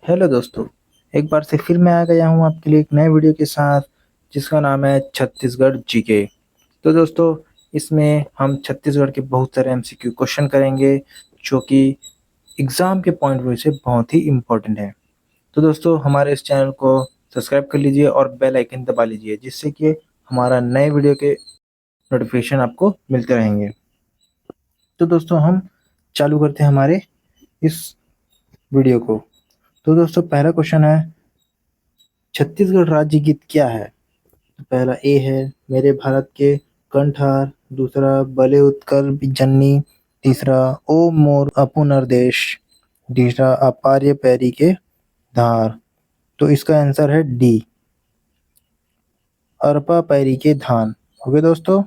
Hello दोस्तों। एक बार से फिर मैं आ गया हूँ आपके लिए एक नए वीडियो के साथ, जिसका नाम है छत्तीसगढ़ जीके। तो दोस्तों, इसमें हम छत्तीसगढ़ के बहुत सारे एमसीक्यू क्वेश्चन करेंगे, जो कि एग्ज़ाम के पॉइंट व्यू से बहुत ही इम्पोर्टेंट है। तो दोस्तों, हमारे इस चैनल को सब्सक्राइब कर लीजिए और बेल आइकन दबा लीजिए, जिससे कि हमारा नए वीडियो के नोटिफिकेशन आपको मिलते रहेंगे। तो दोस्तों, हम चालू करते हैं हमारे इस वीडियो को। तो दोस्तों, पहला क्वेश्चन है, छत्तीसगढ़ राज्य गीत क्या है? तो पहला ए है मेरे भारत के कंठहार, दूसरा बले उत्कल जननी, तीसरा ओ मोर अपुनर देश, तीसरा अपार्य पैरी के धार। तो इसका आंसर है डी, अरपा पैरी के धान। ओके दोस्तों।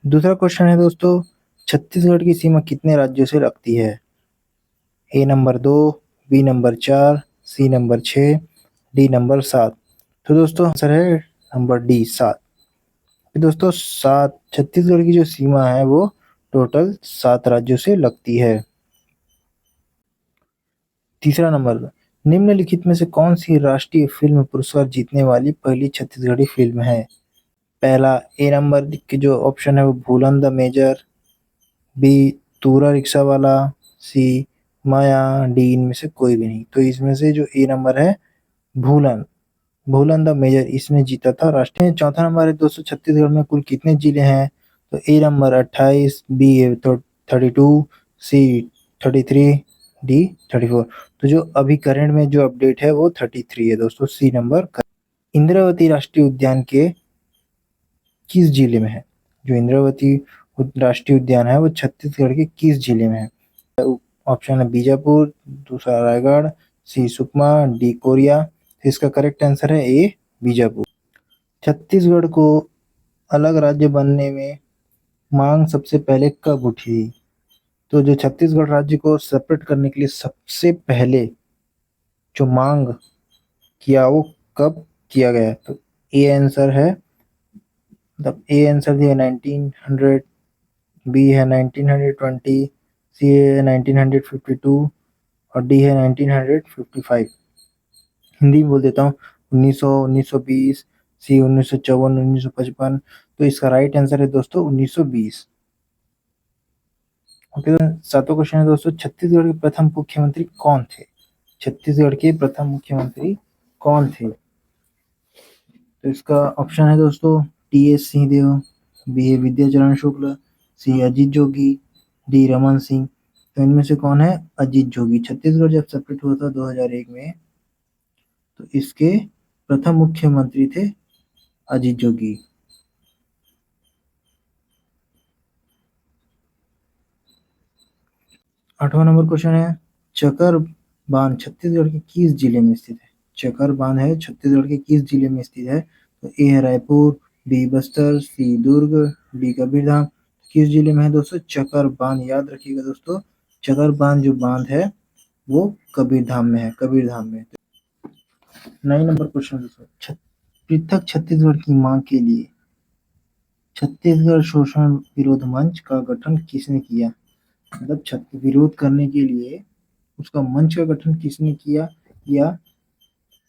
दूसरा क्वेश्चन है दोस्तों, छत्तीसगढ़ की सीमा कितने राज्यों से लगती है? A number 2, B number 4, C number 6, D number 7। तो दोस्तों, आंसर है नंबर डी, 7। दोस्तों, 7 छत्तीसगढ़ की जो सीमा है वो टोटल 7 राज्यों से लगती है। तीसरा नंबर, निम्नलिखित में से कौन सी राष्ट्रीय फिल्म पुरस्कार जीतने वाली पहली छत्तीसगढ़ी फिल्म है? पहला ए नंबर की जो ऑप्शन है वो भूलन the major, B Tura rickshaw वाला, सी माया, डी इनमें से कोई भी नहीं। तो इसमें से जो ए नंबर है, भूलन भूलन द मेजर, इसमें जीता था राष्ट्रीय। चौथा नंबर है दोस्तों, छत्तीसगढ़ में कुल कितने जिले हैं? तो ए नंबर 28, बी है तो 32, सी 33, डी 34। तो जो अभी करंट में जो अपडेट है वो 33 है दोस्तों, सी नंबर। इंद्रावती राष्ट्रीय उद्यान के किस जिले में है? जो इंद्रावती राष्ट्रीय उद्यान है वो छत्तीसगढ़ के किस जिले में है? ऑप्शन है बीजापुर, दूसरा रायगढ़, सी सुकमा, डी कोरिया। तो इसका करेक्ट आंसर है ए, बीजापुर। छत्तीसगढ़ को अलग राज्य बनने में मांग सबसे पहले कब उठी? तो जो छत्तीसगढ़ राज्य को सेपरेट करने के लिए सबसे पहले जो मांग किया वो कब किया गया? तो ए आंसर है, मतलब ए आंसर दिया 1900, बी है 1920, सी है 1952 और डी है 1955। हिंदी में बोल देता हूँ, 1900, 1920, सी 1954, 1955। तो इसका राइट आंसर है दोस्तों 1920। ओके, सातवां क्वेश्चन है दोस्तों, छत्तीसगढ़ के प्रथम मुख्यमंत्री कौन थे? छत्तीसगढ़ के प्रथम मुख्यमंत्री कौन थे? तो इसका ऑप्शन है दोस्तों, टी एस सिंहदेव, बी है विद्याचरण शुक्ल, सी अजीत जोगी, डी रमन सिंह। तो इनमें से कौन है अजीत जोगी? छत्तीसगढ़ जब सेपरेट हुआ था 2001 में, तो इसके प्रथम मुख्यमंत्री थे अजीत जोगी। आठवां नंबर क्वेश्चन है, चकर बांध छत्तीसगढ़ के किस जिले में स्थित है? चकर बांध है छत्तीसगढ़ के किस जिले में स्थित है? तो ए है रायपुर, बी बस्तर, सी दुर्ग, डी कबीरधाम। किस जिले में है दोस्तों चकर बांध? याद रखिएगा दोस्तों, चकर बांध जो बांध है वो कबीरधाम में है, कबीरधाम में। 9 नंबर क्वेश्चन दोस्तों, पृथक छत्तीसगढ़ की मांग के लिए छत्तीसगढ़ शोषण विरोध मंच का गठन किसने किया? मतलब विरोध करने के लिए उसका मंच का गठन किसने किया, या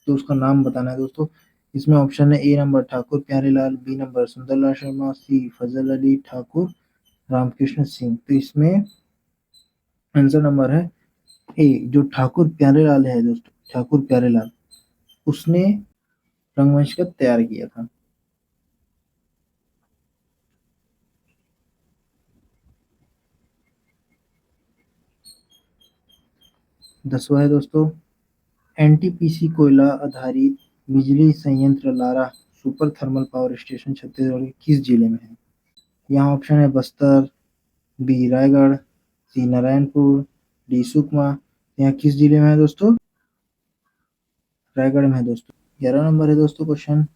तो उसका नाम बताना है दोस्तों। इसमें ऑप्शन है A number Thakur Pyarelal, B number Sundarlal Sharma, C Fazal Ali Thakur, Ramakrishna Singh. तो इसमें आंसर नंबर है ए, जो ठाकुर प्यारेलाल है दोस्तों, ठाकुर प्यारेलाल, उसने रंगमंच का तैयार किया था। 10वां है दोस्तों, एनटीपीसी कोयला आधारित बिजली संयंत्र Lara super thermal power station Chhattisgarh के किस जिले में है? यहाँ ऑप्शन है बस्तर, बी रायगढ़, सी नारायणपुर, डी सुकमा। यहाँ किस जिले में है दोस्तों? रायगढ़ में है दोस्तों। 11 नंबर है दोस्तों क्वेश्चन,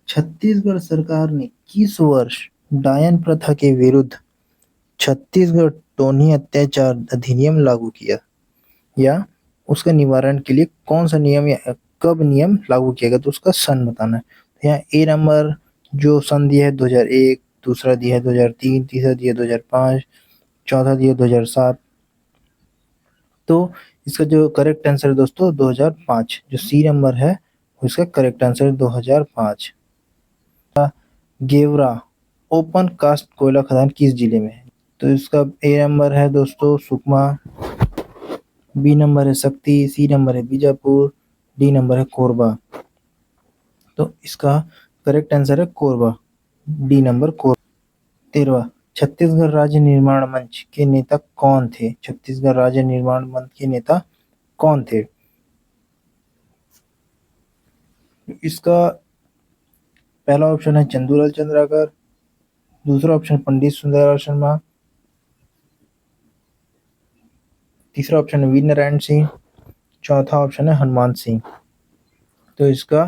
छत्तीसगढ़ सरकार ने किस वर्ष डायन प्रथा के विरुद्ध छत्तीसगढ़ टोनी अत्याचार अधिनियम लागू किया, या उसका निवारण के लिए कौन सा नियम या कब नियम लागू किया गया? तो उसका सन बताना है। तो यहाँ ए नंबर जो सन दिया है 2001, दूसरा दिया है 2003, तीसरा दिया 2005, चौथा दिया 2007। तो इसका जो करेक्ट आंसर है दोस्तों 2005, जो सी नंबर है वो इसका करेक्ट आंसर है 2005। गेवरा ओपन कास्ट कोयला खदान किस जिले में है? तो इसका ए नंबर है दोस्तों सुकमा, बी नंबर है शक्ति, सी नंबर है बीजापुर, डी नंबर है कोरबा। तो इसका करेक्ट आंसर है कोरबा, डी नंबर कोरबा। 13वां, छत्तीसगढ़ राज्य निर्माण मंच के नेता कौन थे? छत्तीसगढ़ राज्य निर्माण मंच के नेता कौन थे? इसका पहला ऑप्शन है चंदूलाल चंद्राकर, दूसरा ऑप्शन पंडित सुंदरलाल शर्मा, तीसरा ऑप्शन है वीर नारायण सिंह, चौथा ऑप्शन है हनुमान सिंह। तो इसका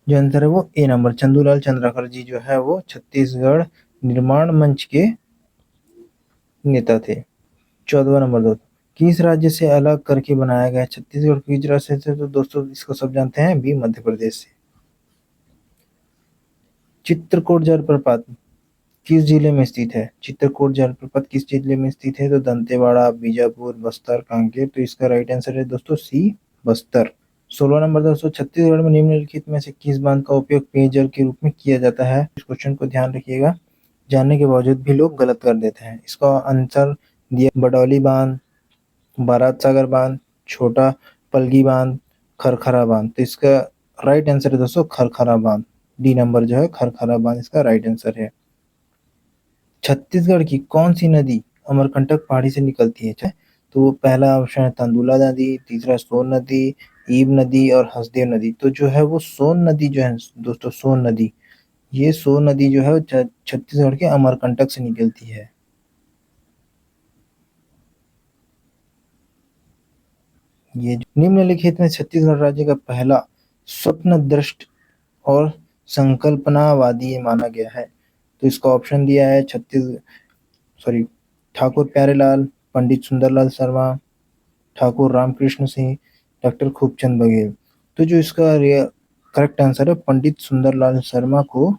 जो आंसर है वो ए नंबर चंदूलाल चंद्राकर जी जो है वो छत्तीसगढ़ निर्माण मंच के नेता थे। 14वां नंबर दोस्तों, किस राज्य से अलग करके बनाया गया? छत्तीसगढ़ किस राज्य से? तो दोस्तों इसको सब जानते हैं, बी मध्य प्रदेश से। चित्रकूट जलप्रपात किस जिले में स्थित है? चित्रकूट जलप्रपात किस जिले में स्थित है? तो दंतेवाड़ा, बीजापुर, बस्तर, कांकेर। तो इसका राइट आंसर है दोस्तों सी बस्तर। 16 नंबर दोस्तों, छत्तीसगढ़ में निम्नलिखित में से किस बांध का उपयोग पेयजल के रूप में किया जाता है? इस क्वेश्चन को ध्यान रखिएगा, जानने के बावजूद भी लोग गलत कर देते हैं। इसका आंसर दिया बडौली बांध, बारात सागर बांध, छोटा पलगी बांध, खरखरा बांध। तो इसका राइट आंसर है दोस्तों खरखरा बांध, डी नंबर जो है खरखरा बांध इसका राइट आंसर है। छत्तीसगढ़ की कौन सी नदी अमरकंटक पहाड़ी से निकलती है? तो पहला ऑप्शन है तेंदुला नदी, तीसरा सोन नदी, ईब नदी और हसदेव नदी। तो जो है वो सोन नदी जो है दोस्तों, सोन नदी, ये सोन नदी जो है छत्तीसगढ़ के अमरकंटक से निकलती है। ये निम्नलिखित में छत्तीसगढ़ राज्य का पहला स्वप्न दृष्ट और संकल्पनावादी माना गया है। तो इसका ऑप्शन दिया है ठाकुर प्यारेलाल, पंडित सुंदरलाल शर्मा, ठाकुर रामकृष्ण सिंह, डॉक्टर खूबचंद बघेल। तो जो इसका करेक्ट आंसर है पंडित सुंदरलाल शर्मा को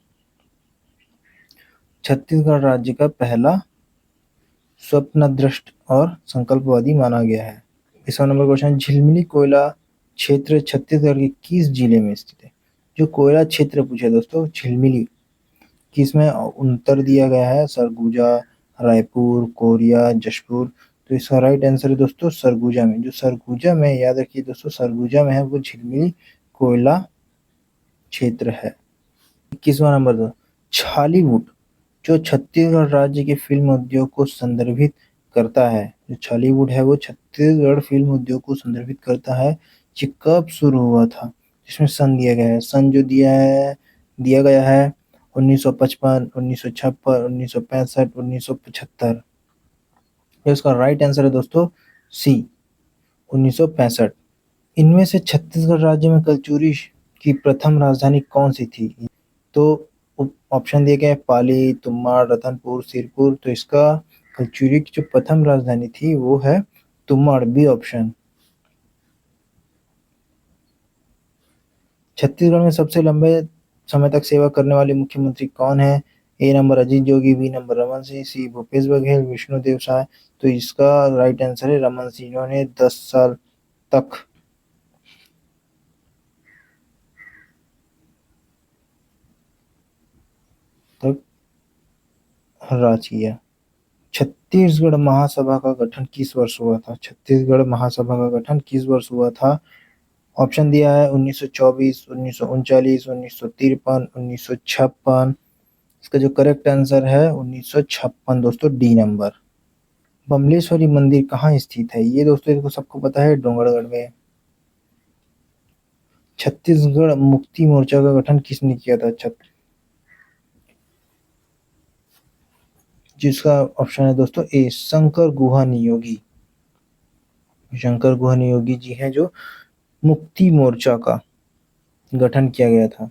छत्तीसगढ़ राज्य का पहला स्वप्नदृष्ट और संकल्पवादी माना गया है। 20वां नंबर क्वेश्चन, झिलमिली कोयला क्षेत्र छत्तीसगढ़ के किस जिले में स्थित है? जो कोयला क्षेत्र पूछा दोस्तों झिलमिली, किसमें उत्तर दिया गया है सरगुजा, रायपुर, कोरिया, जशपुर। तो इसका राइट आंसर है दोस्तों सरगुजा में। जो सरगुजा में, याद रखिए दोस्तों सरगुजा में है वो झिलमिली कोयला क्षेत्र है। 21वां नंबर दो, छालीवुड जो छत्तीसगढ़ राज्य के फिल्म उद्योग को संदर्भित करता है। जो छालीवुड है वो छत्तीसगढ़ फिल्म उद्योग को संदर्भित करता है। ये कब शुरू हुआ था? इसमें सन दिया गया है, सन जो दिया गया है 1955, 1956, 1965, 1975। इसका राइट आंसर है दोस्तों सी 1965। इनमें से छत्तीसगढ़ राज्य में कलचुरी की प्रथम राजधानी कौन सी थी? तो ऑप्शन दिए गए पाली, तुम्माड़, रतनपुर, सिरपुर। तो इसका कलचुरी की जो प्रथम राजधानी थी वो है तुम्माड़, बी ऑप्शन। छत्तीसगढ़ में सबसे लंबे समय तक सेवा करने वाले मुख्यमंत्री कौन है? A number Ajit Jogi, B number Raman Singh, सी भूपेश बघेल, विष्णुदेव साय। तो इसका राइट आंसर है रमन सिंह, जिन्होंने 10 साल तक राज किया। छत्तीसगढ़ महासभा का गठन किस वर्ष हुआ था? छत्तीसगढ़ महासभा का गठन किस वर्ष हुआ था? ऑप्शन दिया है 1924, 1939, 1953, 1956। इसका जो करेक्ट आंसर है 1956 दोस्तों, डी नंबर। बमलेश्वरी मंदिर कहाँ स्थित है? ये दोस्तों इसको सबको पता है, डोंगरगढ़ में। छत्तीसगढ़ मुक्ति मोर्चा का गठन किसने किया था? जिसका ऑप्शन है दोस्तों ए शंकर गुहा नियोगी। शंकर गुहा नियोगी जी हैं जो मुक्ति मोर्चा का गठन किया गया था।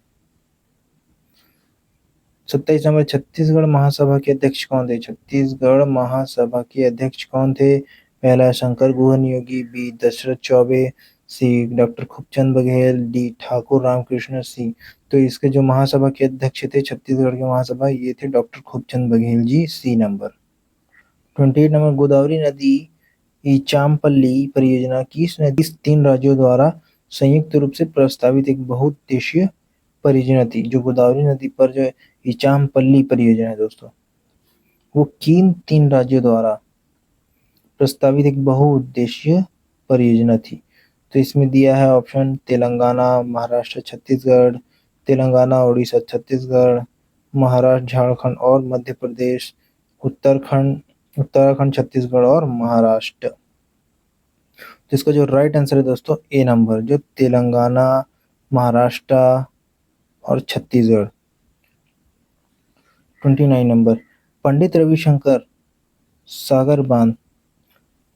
27 नंबर, छत्तीसगढ़ महासभा के अध्यक्ष कौन थे? छत्तीसगढ़ महासभा के अध्यक्ष कौन थे? पहला शंकर गुहा नियोगी, बी दशरथ चौबे, सी डॉक्टर खूबचंद बघेल, डी ठाकुर रामकृष्ण सिंह। तो इसके जो महासभा के अध्यक्ष थे छत्तीसगढ़ के महासभा, ये थे डॉक्टर खूबचंद बघेल जी, सी नंबर। 28 नंबर, गोदावरी नदी ईचामपल्ली परियोजना किस 3 राज्यों द्वारा संयुक्त रूप से प्रस्तावित एक बहुउद्देशीय परियोजना थी? जो गोदावरी नदी पर जो ईचामपल्ली परियोजना है दोस्तों, वो किन 3 राज्यों द्वारा प्रस्तावित एक बहुउद्देशीय परियोजना थी? तो इसमें दिया है ऑप्शन तेलंगाना, महाराष्ट्र, छत्तीसगढ़, तेलंगाना, उड़ीसा, छत्तीसगढ़, महाराष्ट्र, झारखंड और मध्य प्रदेश, उत्तराखंड, छत्तीसगढ़ और महाराष्ट्र। तो इसका जो राइट आंसर है दोस्तों ए नंबर, जो तेलंगाना, महाराष्ट्र और छत्तीसगढ़। 29 नंबर, पंडित रविशंकर सागर बांध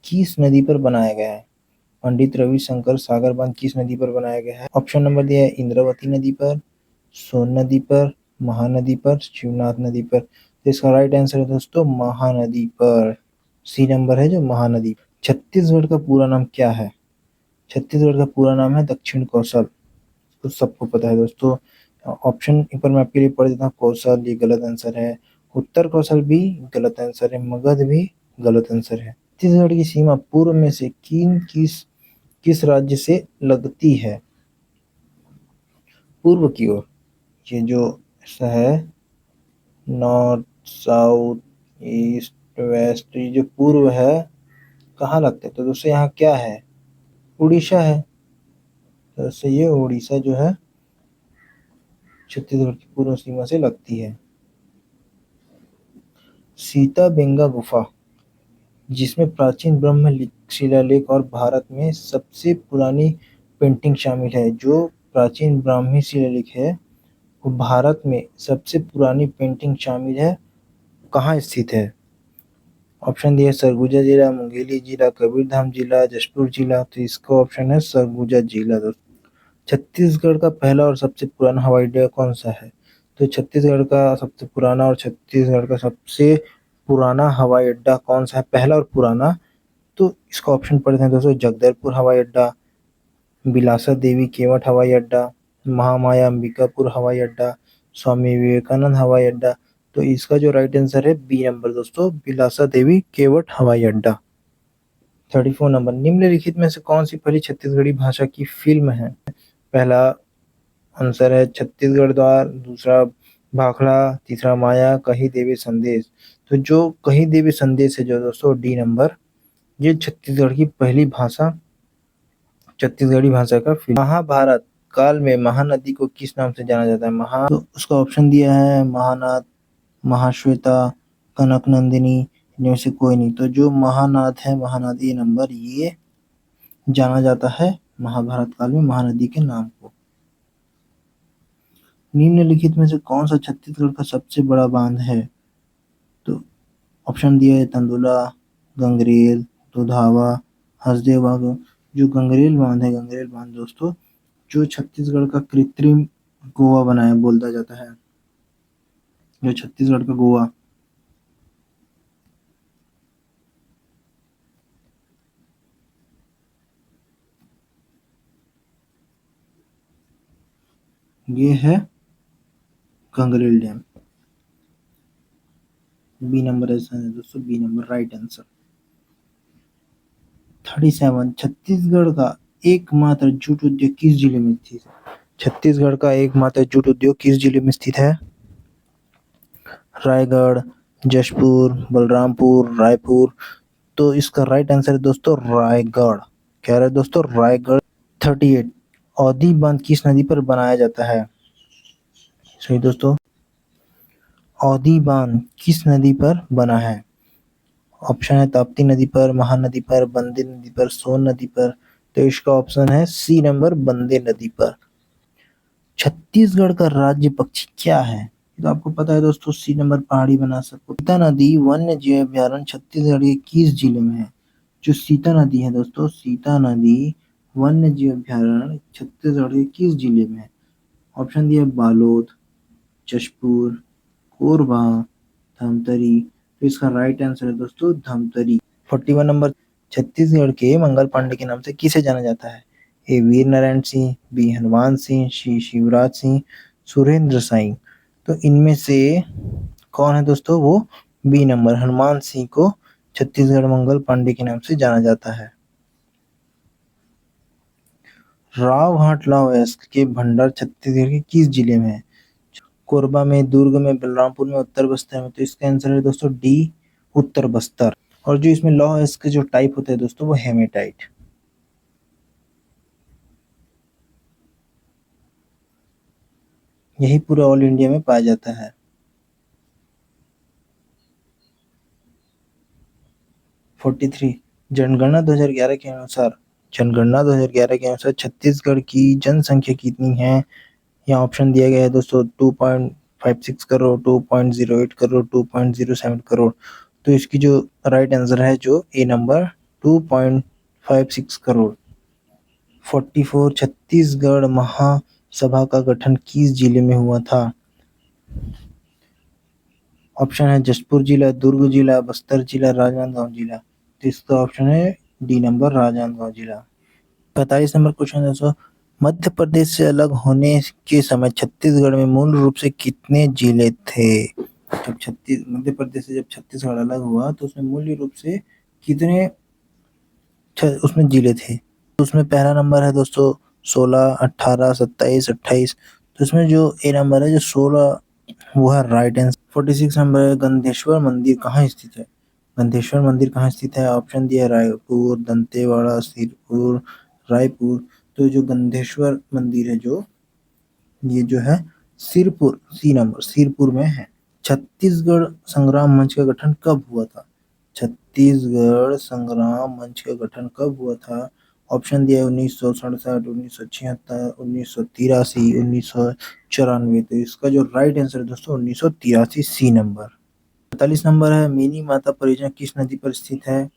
किस नदी पर बनाया गया है? पंडित रविशंकर सागर बांध किस नदी पर बनाया गया है? ऑप्शन नंबर दिया है इंद्रावती नदी पर, सोन नदी पर, महानदी पर, शिवनाथ नदी पर। तो इसका राइट आंसर है दोस्तों महानदी पर, सी नंबर है जो महानदी। छत्तीसगढ़ का पूरा नाम क्या है? छत्तीसगढ़ का पूरा नाम है दक्षिण कौशल, तो सबको पता है दोस्तों। ऑप्शन पर मैं आपके लिए पढ़ देता हूँ। कौशल ये गलत आंसर है, उत्तर कौशल भी गलत आंसर है, मगध भी गलत आंसर है। छत्तीसगढ़ की सीमा पूर्व में से किस राज्य से लगती है? पूर्व की ओर, ये जो ऐसा है नॉर्थ, साउथ, ईस्ट, वेस्ट, ये जो पूर्व है कहाँ लगता है? तो दोस्तों यहाँ क्या है? उड़ीसा है। तो ये उड़ीसा जो है छत्तीसगढ़ की पूर्व सीमा से लगती है। सीताबेंगा गुफा, जिसमें प्राचीन ब्रह्म शिलालेख और भारत में सबसे पुरानी पेंटिंग शामिल है। जो प्राचीन ब्राह्मी शिलालेख है वो भारत में सबसे पुरानी पेंटिंग शामिल है, कहाँ स्थित है? ऑप्शन दिया सरगुजा जिला, मुंगेली जिला, कबीरधाम जिला, जशपुर जिला। तो इसका ऑप्शन है सरगुजा जिला दोस्तों। छत्तीसगढ़ का पहला और सबसे पुराना हवाई अड्डा कौन सा है? तो छत्तीसगढ़ का सबसे पुराना और छत्तीसगढ़ का सबसे पुराना हवाई अड्डा कौन सा है, पहला और पुराना? तो इसका ऑप्शन पढ़ते हैं दोस्तों। जगदलपुर हवाई अड्डा, बिलासा देवी केवट हवाई अड्डा, महामाया अंबिकापुर हवाई अड्डा, स्वामी विवेकानंद हवाई अड्डा। तो इसका जो राइट आंसर है बी नंबर दोस्तों, बिलासा देवी केवट हवाई अड्डा। 34 नंबर, निम्नलिखित में से कौन सी पहली छत्तीसगढ़ी भाषा की फिल्म है? पहला आंसर है छत्तीसगढ़ द्वार, दूसरा भाखड़ा, तीसरा माया, कही देवी संदेश। तो जो कही देवी संदेश है जो दोस्तों डी नंबर, ये छत्तीसगढ़ की पहली भाषा, छत्तीसगढ़ी भाषा का फिल्म। महाभारत काल में महानदी को किस नाम से जाना जाता है? तो उसका ऑप्शन दिया है महानाद, महाश्वेता, कनक नंदिनी, इनमें से कोई नहीं। तो जो महानाद है, महानदी नंबर, ये जाना जाता है महाभारत काल में महानदी के नाम को। निम्नलिखित में से कौन सा छत्तीसगढ़ का सबसे बड़ा बांध है? तो ऑप्शन दिया है तंदुला, गंगरेल, दुधावा, हसदेव बांध। जो गंगरेल बांध है, गंगरेल बांध दोस्तों जो छत्तीसगढ़ का कृत्रिम गोवा बनाया बोलता जाता है, जो छत्तीसगढ़ का गोवा। ये है गंगरेल डैम, बी नंबर ऐसा है दोस्तों, B number right answer. 37, Chhattisgarh का एकमात्र जूट उद्योग किस जिले में स्थित है? छत्तीसगढ़ का एकमात्र जूट उद्योग किस जिले में स्थित है? रायगढ़, जशपुर, बलरामपुर, रायपुर। तो इसका राइट आंसर है दोस्तों रायगढ़। क्या है दोस्तों? रायगढ़। 38, औधी बांध किस नदी पर बनाया जाता है? सही दोस्तों, औधी बांध किस नदी पर बना है? ऑप्शन है ताप्ती नदी पर, महानदी पर, बंदे नदी पर, सोन नदी पर। तो इसका ऑप्शन है सी नंबर, बंदे नदी पर। छत्तीसगढ़ का राज्य पक्षी क्या है? ये तो आपको पता है दोस्तों, सी नंबर पहाड़ी बना सकते। सीता नदी वन्य जीव अभ्यारण्य छत्तीसगढ़ के किस जिले में है? जो सीता नदी है दोस्तों, सीता नदी वन्य जीव अभ्यारण्य छत्तीसगढ़ के किस जिले में है? ऑप्शन दिया बालोद, जशपुर, कोरबा, धमतरी। तो इसका राइट आंसर है दोस्तों धमतरी। 41 नंबर, छत्तीसगढ़ के मंगल पांडे के नाम से किसे जाना जाता है? ए वीर नारायण सिंह, बी हनुमान सिंह, सी शिवराज सिंह, सुरेंद्र सिंह। तो इनमें से कौन है दोस्तों? वो बी नंबर हनुमान सिंह को छत्तीसगढ़ मंगल पांडे के नाम से जाना जाता है। रावघाट लौह अयस्क के भंडार छत्तीसगढ़ के किस जिले में है? कोरबा में, दुर्ग में, बलरामपुर में, उत्तर बस्तर में। तो इसका आंसर है दोस्तों डी, उत्तर बस्तर। और जो इसमें लौह अयस्क के जो टाइप होते हैं दोस्तों वो हेमेटाइट। यही पूरे ऑल इंडिया में पाया जाता है। 43। जनगणना 2011 के अनुसार छत्तीसगढ़ की जनसंख्या कितनी है? यहाँ ऑप्शन दिया गया है दोस्तों 2.56 करोड़, 2.08 करोड़, 2.07 करोड़। तो इसकी जो राइट आंसर है जो ए नंबर 2.56 करोड़। 44। छत्तीसगढ़ महासभा का गठन किस जिले में हुआ था? ऑप्शन है जशपुर जिला, दुर्ग जिला, बस्तर जिला, राजनांदगांव जिला। तो इसका ऑप्शन है डी नंबर, राजनांदगांव जिला। 45 नंबर क्वेश्चन है दोस्तों, मध्य प्रदेश से अलग होने के समय छत्तीसगढ़ में मूल रूप से कितने जिले थे? मध्य प्रदेश से जब छत्तीसगढ़ अलग हुआ तो उसमें मूल रूप से कितने उसमें जिले थे? तो उसमें पहला नंबर है दोस्तों 16, 18, 27, 28। तो इसमें जो ए नंबर है जो 16 वो है राइट आंसर। 46 नंबर है, गंधेश्वर मंदिर कहाँ स्थित है? गंधेश्वर मंदिर कहाँ स्थित है? ऑप्शन दिया है रायपुर, दंतेवाड़ा, सिरपुर, रायपुर। तो जो गंधेश्वर मंदिर है जो ये जो है सिरपुर, सी नंबर, सिरपुर में है। छत्तीसगढ़ संग्राम मंच का गठन कब हुआ था? छत्तीसगढ़ संग्राम मंच का गठन कब हुआ था? ऑप्शन दिया है 1967, 1976, 1983, 1994। तो इसका जो राइट आंसर है दोस्तों 1983, सी नंबर। 45 नंबर है, मेनी माता परियोजना किस नदी पर स्थित है?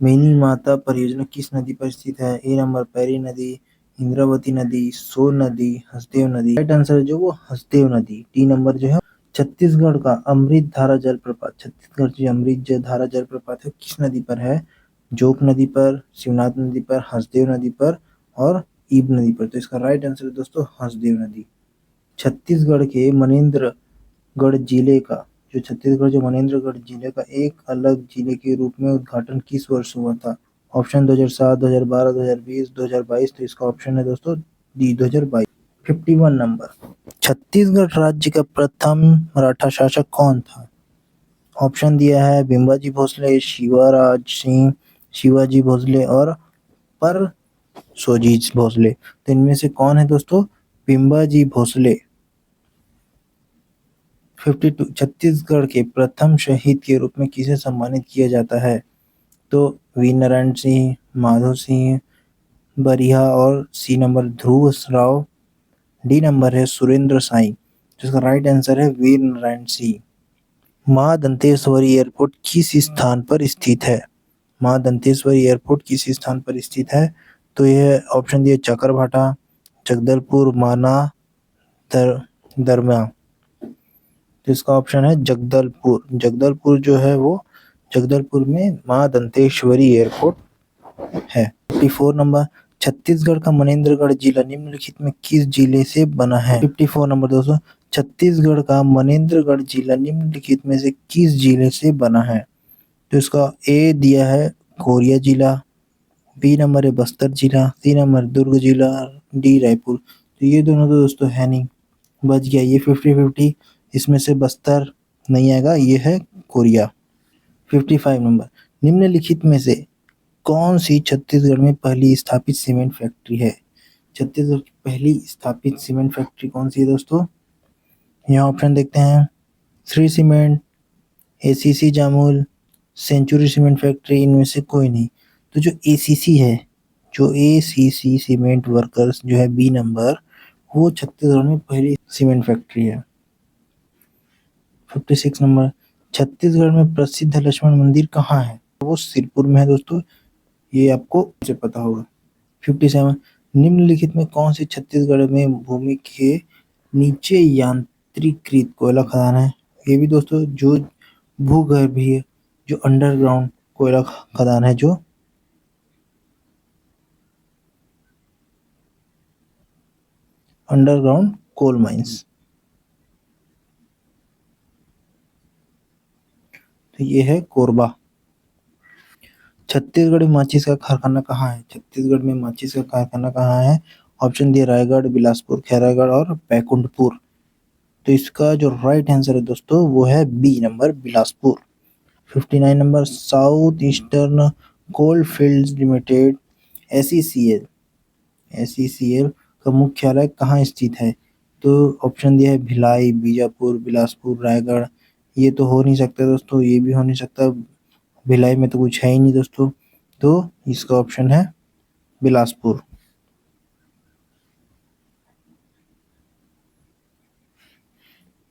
मेनी माता परियोजना किस नदी पर स्थित है? ए नंबर पैरी नदी, इंद्रावती नदी, सोन नदी, हसदेव नदी। राइट आंसर है जो वो हसदेव नदी, डी नंबर जो है। छत्तीसगढ़ का अमृत धारा जलप्रपात, छत्तीसगढ़ की अमृत धारा जलप्रपात है किस नदी पर है? जोक नदी पर, शिवनाथ नदी पर, हसदेव नदी पर और ईब नदी पर। तो इसका राइट आंसर है दोस्तों हसदेव नदी। छत्तीसगढ़ के मनेन्द्रगढ़ जिले का जो छत्तीसगढ़ जो मनेन्द्रगढ़ जिले का एक अलग जिले के रूप में उद्घाटन किस वर्ष हुआ था? ऑप्शन 2007, 2012, 2020, 2022। तो इसका ऑप्शन है दोस्तों डी, 2022। 51 नंबर, छत्तीसगढ़ राज्य का प्रथम मराठा शासक कौन था? ऑप्शन दिया है भिंबाजी भोसले, शिवराज सिंह, शिवाजी भोसले और पर सोजीत भोसले। तो इनमें से कौन है दोस्तों? भिंबाजी भोसले। 52। छत्तीसगढ़ के प्रथम शहीद के रूप में किसे सम्मानित किया जाता है? तो वीर नारायण सिंह, माधो सिंह, बरिहा और सी नंबर ध्रुव राव। डी नंबर है सुरेंद्र साई। जिसका राइट आंसर है वीर नारायण सिंह। मां दंतेश्वरी एयरपोर्ट किस स्थान पर स्थित है? मां दंतेश्वरी एयरपोर्ट किस स्थान पर स्थित है? तो यह ऑप्शन दिए चकरभाटा, जगदलपुर, माना, दरम्या। तो इसका ऑप्शन है जगदलपुर। जगदलपुर जो है वो जगदलपुर में मां दंतेश्वरी एयरपोर्ट है। 54 नंबर, छत्तीसगढ़ का मनेन्द्रगढ़ जिला निम्नलिखित में किस जिले से बना है? 54 नंबर दोस्तों, छत्तीसगढ़ का मनेन्द्रगढ़ जिला निम्नलिखित में से किस जिले से बना है? तो इसका ए दिया है कोरिया जिला, बी नंबर है बस्तर जिला, सी नंबर दुर्ग जिला, डी रायपुर। तो ये दोनों तो दोस्तों है नहीं, बच गया ये 50-50। इसमें से बस्तर नहीं आएगा, ये है कोरिया। 55 नंबर, निम्नलिखित में से कौन सी छत्तीसगढ़ में पहली स्थापित सीमेंट फैक्ट्री है? छत्तीसगढ़ की पहली स्थापित सीमेंट फैक्ट्री कौन सी है दोस्तों? यहाँ ऑप्शन देखते हैं, Shree cement, ACC Jamul, century cement factory. इनमें से कोई नहीं। तो जो एसीसी है, जो एसीसी सीमेंट वर्कर्स जो है बी नंबर, वो छत्तीसगढ़ में पहली सीमेंट फैक्ट्री है। 56 नंबर, छत्तीसगढ़ में प्रसिद्ध लक्ष्मण मंदिर कहाँ है? वो सिरपुर में है दोस्तों, ये आपको से पता होगा। 57, निम्नलिखित में कौन सी छत्तीसगढ़ में भूमि के नीचे यांत्रिकृत कोयला खदान है? ये भी दोस्तों जो भूगर्भीय जो अंडरग्राउंड कोयला खदान है, जो अंडरग्राउंड कोल माइंस। तो ये है कोरबा। छत्तीसगढ़ में माचिस का कारखाना कहाँ है? छत्तीसगढ़ में माचिस का कारखाना कहाँ है? ऑप्शन दिए रायगढ़, बिलासपुर, खैरागढ़ और बैकुंठपुर। तो इसका जो राइट आंसर है दोस्तों वो है B number Bilaspur. 59 number, south eastern coalfields limited SECL SECL का मुख्यालय कहाँ स्थित है? तो ऑप्शन दिया है भिलाई, बीजापुर, बिलासपुर, रायगढ़। ये तो हो नहीं सकता दोस्तों, ये भी हो नहीं सकता, भिलाई में तो कुछ है ही नहीं दोस्तों। तो इसका ऑप्शन है बिलासपुर।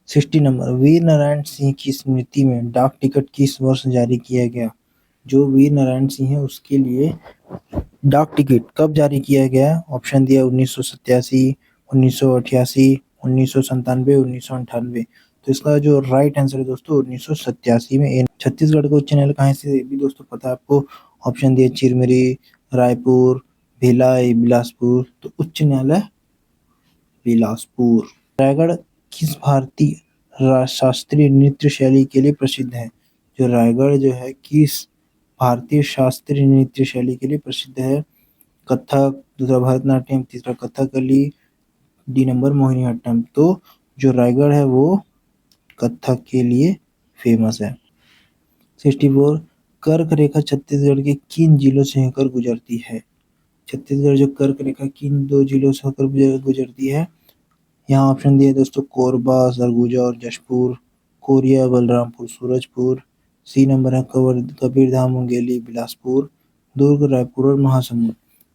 60 नंबर, वीर नारायण सिंह की स्मृति में डाक टिकट किस वर्ष जारी किया गया? जो वीर नारायण सिंह है उसके लिए डाक टिकट कब जारी किया गया? ऑप्शन दिया 1987, 1988, 1997, 1998। तो इसका जो राइट आंसर है दोस्तों 1987 में। छत्तीसगढ़ का उच्च न्यायालय कहाँ से भी दोस्तों पता है आपको? ऑप्शन दिए चिरमिरी, रायपुर, भिलाई, बिलासपुर। तो उच्च न्यायालय बिलासपुर। रायगढ़ किस भारतीय शास्त्रीय नृत्य शैली के लिए प्रसिद्ध है? जो रायगढ़ जो है किस भारतीय शास्त्रीय नृत्य शैली के लिए प्रसिद्ध है? कथक, दूसरा भरतनाट्यम, तीसरा कथकली, डी नंबर मोहिनीअट्टम। तो जो रायगढ़ है वो कथक के लिए फेमस है। 64, कर्क रेखा छत्तीसगढ़ के किन जिलों से होकर गुजरती है? छत्तीसगढ़ जो कर्क रेखा किन दो जिलों से होकर गुजरती है? यहाँ ऑप्शन दिए दोस्तों कोरबा, सरगुजा और जशपुर, कोरिया, बलरामपुर, सूरजपुर। सी नंबर है कबीरधाम, मुंगेली, बिलासपुर, दुर्ग, रायपुर और महासमुंद।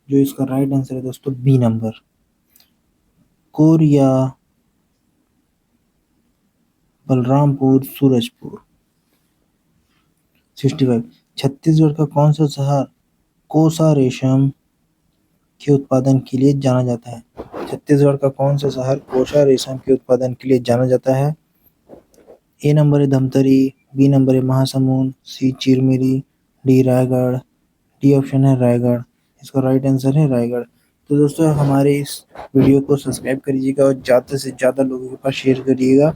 जो इसका राइट आंसर है दोस्तों बी नंबर कोरिया, बलरामपुर, सूरजपुर। 65, छत्तीसगढ़ का कौन सा शहर कोसा रेशम के उत्पादन के लिए जाना जाता है? छत्तीसगढ़ का कौन सा शहर कोसा रेशम के उत्पादन के लिए जाना जाता है? ए नंबर है धमतरी, बी नंबर है Mahasamund, C Chirmiri, D Raigarh. D option है रायगढ़। इसका राइट आंसर है रायगढ़। तो दोस्तों हमारे इस वीडियो को सब्सक्राइब करिएगा और ज़्यादा से ज़्यादा लोगों के पास शेयर करिएगा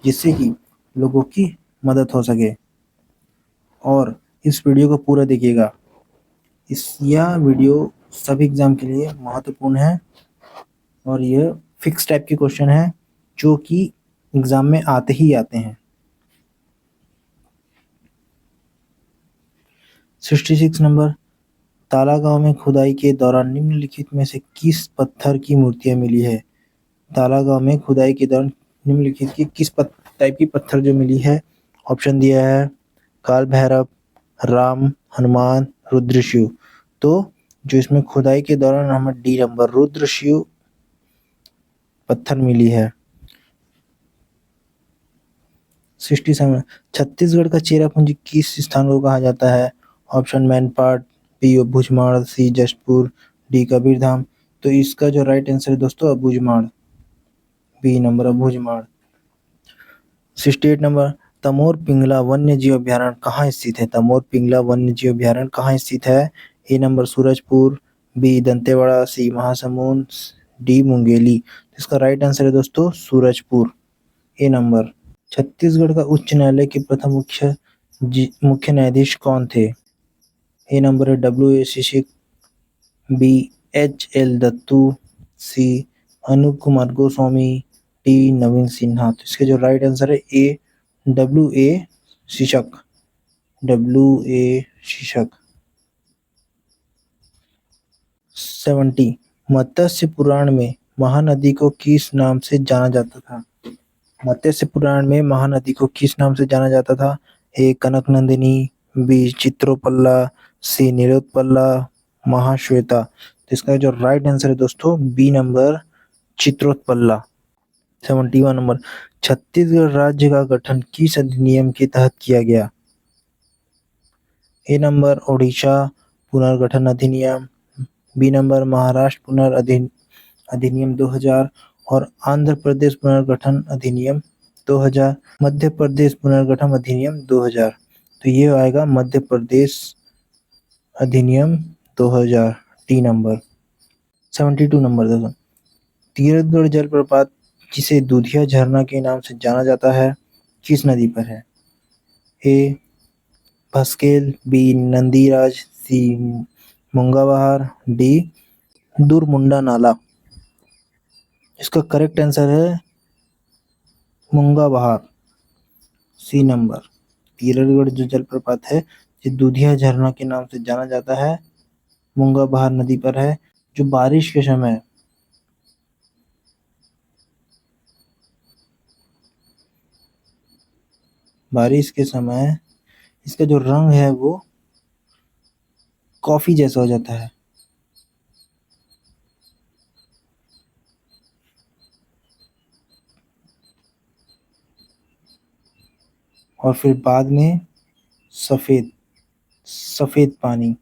जिससे कि लोगों की मदद हो सके। और इस वीडियो को पूरा देखिएगा। यह वीडियो सभी एग्जाम के लिए महत्वपूर्ण है और यह फिक्स टाइप के क्वेश्चन है जो कि एग्जाम में आते ही आते हैं। 66 नंबर, तालागांव में खुदाई के दौरान निम्नलिखित में से किस पत्थर की मूर्तियां मिली है? तालागांव में खुदाई के दौरान निम्नलिखित की किस टाइप की पत्थर जो मिली है? ऑप्शन दिया है काल भैरव, राम, हनुमान, रुद्र शिव। तो जो इसमें खुदाई के दौरान हमें डी नंबर रुद्र शिव पत्थर मिली है। 67, छत्तीसगढ़ का चेरापूंजी किस स्थान को कहा जाता है? ऑप्शन मैनपाट, बी भुजमाड़, सी जशपुर, डी कबीरधाम। तो इसका जो राइट आंसर है दोस्तों भुजमाड़, B number भुजमाड़। 68 number, Tamor Pingala वन्य जीव अभ्यारण्य कहाँ स्थित है? तमोर पिंगला वन्य जीव अभ्यारण्य कहाँ स्थित है? A number Surajpur, B Dantewada, C Mahasamund, D Mungeli. इसका राइट आंसर है दोस्तों सूरजपुर, ए नंबर। छत्तीसगढ़ का उच्च न्यायालय के प्रथम मुख्य न्यायाधीश कौन थे? ए नंबर है W A Shishak, B H L Dattu, C Anoop Kumar Goswami, D Naveen Sinha. तो इसके जो राइट आंसर है A W A शिशक, W A शिशक। 70, मत्स्य पुराण में महानदी को किस नाम से जाना जाता था? मत्स्य पुराण में महानदी को किस नाम से जाना जाता था? ए कनक नंदिनी, बी चित्रोपल्ला, सी नीलोत्पल्ला, महाश्वेता। तो इसका जो राइट आंसर है दोस्तों बी नंबर चित्रोत्पल्ला। 71 नंबर, छत्तीसगढ़ राज्य का गठन किस अधिनियम के तहत किया गया? ए नंबर ओडिशा पुनर्गठन अधिनियम, बी नंबर महाराष्ट्र अधिनियम 2000 और आंध्र प्रदेश पुनर्गठन अधिनियम 2000, मध्य प्रदेश पुनर्गठन अधिनियम 2000। तो ये आएगा मध्य प्रदेश अधिनियम 2000, टी नंबर। 72 नंबर देखो, तीरथगढ़ जलप्रपात जिसे दूधिया झरना के नाम से जाना जाता है किस नदी पर है? ए भस्केल, बी नंदीराज, सी मूंगा बहार, डी दुरमुंडा नाला। इसका करेक्ट आंसर है मूंगा बहार, सी नंबर। तीरथगढ़ जो जलप्रपात है ये दूधिया झरना के नाम से जाना जाता है, मूंगा बहार नदी पर है, जो बारिश के समय इसका जो रंग है वो कॉफी जैसा हो जाता है, और फिर बाद में सफेद सफेद पानी